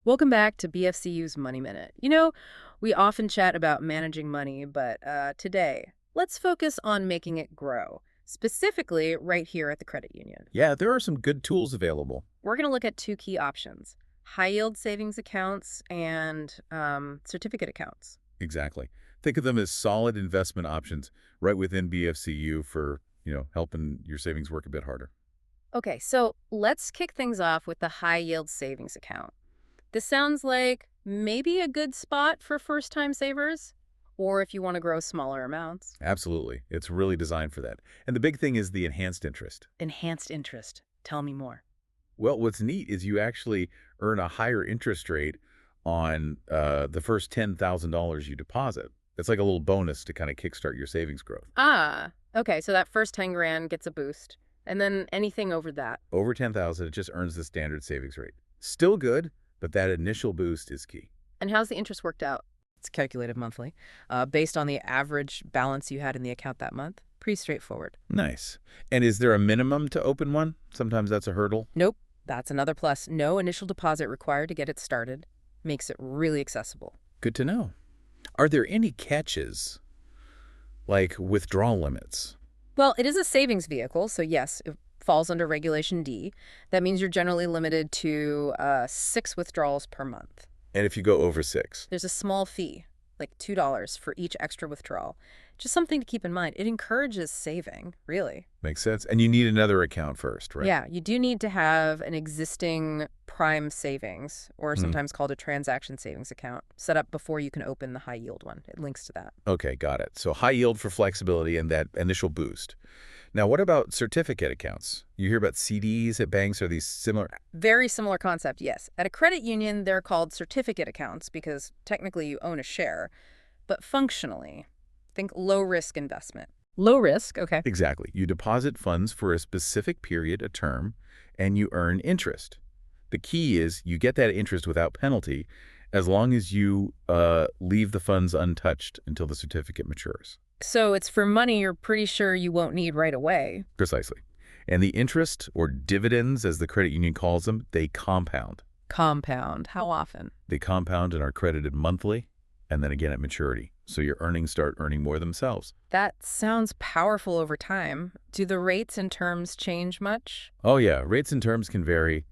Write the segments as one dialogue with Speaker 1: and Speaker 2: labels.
Speaker 1: Welcome back to BFCU's Money Minute. We often chat about managing money, but today, let's focus on making it grow, specifically right here at the credit union.
Speaker 2: Yeah, there are some good tools available.
Speaker 1: We're going to look at two key options: high-yield savings accounts and certificate accounts.
Speaker 2: Exactly. Think of them as solid investment options right within BFCU for, helping your savings work a bit harder.
Speaker 1: Okay, so let's kick things off with the high-yield savings account. This sounds like maybe a good spot for first-time savers, or if you want to grow smaller amounts.
Speaker 2: Absolutely. It's really designed for that. And the big thing is the enhanced interest.
Speaker 1: Enhanced interest. Tell me more.
Speaker 2: Well, what's neat is you actually earn a higher interest rate on the first $10,000 you deposit. It's like a little bonus to kind of kickstart your savings growth.
Speaker 1: Ah, okay, so that first 10 grand gets a boost. And then anything over that.
Speaker 2: Over 10,000, it just earns the standard savings rate. Still good, but that initial boost is key.
Speaker 1: And how's the interest worked out? It's calculated monthly, based on the average balance you had in the account that month. Pretty straightforward.
Speaker 2: Nice. And is there a minimum to open one? Sometimes that's a hurdle.
Speaker 1: Nope, that's another plus. No initial deposit required to get it started. Makes it really accessible.
Speaker 2: Good to know. Are there any catches, like withdrawal limits?
Speaker 1: Well, it is a savings vehicle, so yes, it falls under Regulation D. That means you're generally limited to 6 withdrawals per month.
Speaker 2: And if you go over 6?
Speaker 1: There's a small fee, like $2 for each extra withdrawal. Just something to keep in mind. It encourages saving, really.
Speaker 2: Makes sense. And you need another account first, right?
Speaker 1: Yeah, you do need to have an existing prime savings, or sometimes called a transaction savings account, set up before you can open the high yield one. It links to that.
Speaker 2: Okay, got it. So high yield for flexibility and that initial boost. Now, what about certificate accounts? You hear about CDs at banks. Are these similar?
Speaker 1: Very similar concept, yes. At a credit union, they're called certificate accounts because technically you own a share, but functionally, think low-risk investment. Low risk, okay.
Speaker 2: Exactly. You deposit funds for a specific period, a term, and you earn interest. The key is you get that interest without penalty as long as you leave the funds untouched until the certificate matures.
Speaker 1: So it's for money you're pretty sure you won't need right away.
Speaker 2: Precisely. And the interest, or dividends as the credit union calls them, they compound.
Speaker 1: Compound. How often?
Speaker 2: They compound and are credited monthly and then again at maturity. So your earnings start earning more themselves.
Speaker 1: That sounds powerful over time. Do the rates and terms change much?
Speaker 2: Oh yeah, rates and terms can vary.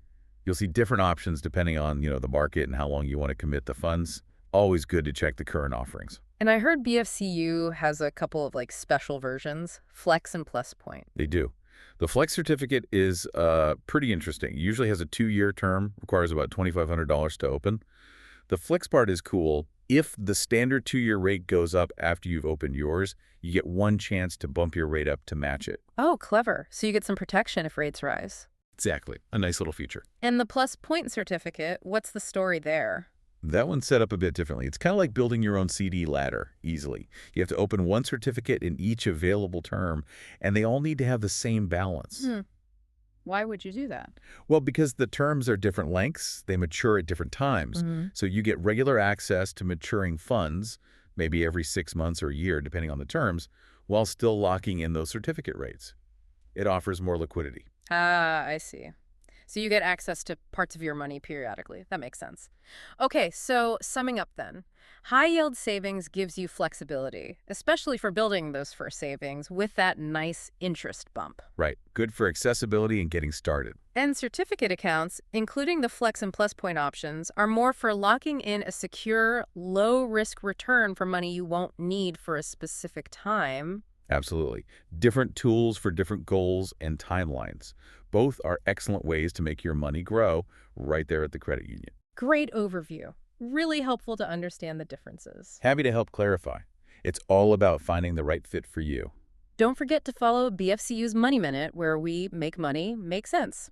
Speaker 2: You'll see different options depending on, the market and how long you want to commit the funds. Always good to check the current offerings.
Speaker 1: And I heard BFCU has a couple of special versions, Flex and Plus Point.
Speaker 2: They do. The Flex certificate is pretty interesting. It usually has a 2-year term, requires about $2,500 to open. The Flex part is cool. If the standard 2-year rate goes up after you've opened yours, you get one chance to bump your rate up to match it.
Speaker 1: Oh, clever. So you get some protection if rates rise.
Speaker 2: Exactly. A nice little feature.
Speaker 1: And the Plus Point certificate, what's the story there?
Speaker 2: That one's set up a bit differently. It's kind of like building your own CD ladder easily. You have to open one certificate in each available term, and they all need to have the same balance.
Speaker 1: Why would you do that?
Speaker 2: Well, because the terms are different lengths, they mature at different times. So you get regular access to maturing funds, maybe every 6 months or a year, depending on the terms, while still locking in those certificate rates. It offers more liquidity.
Speaker 1: Ah, I see. So you get access to parts of your money periodically. That makes sense. Okay, so summing up then, high-yield savings gives you flexibility, especially for building those first savings with that nice interest bump.
Speaker 2: Right. Good for accessibility and getting started.
Speaker 1: And certificate accounts, including the Flex and Plus Point options, are more for locking in a secure, low-risk return for money you won't need for a specific time.
Speaker 2: Absolutely. Different tools for different goals and timelines. Both are excellent ways to make your money grow right there at the credit union.
Speaker 1: Great overview. Really helpful to understand the differences.
Speaker 2: Happy to help clarify. It's all about finding the right fit for you.
Speaker 1: Don't forget to follow BFCU's Money Minute, where we make money make sense.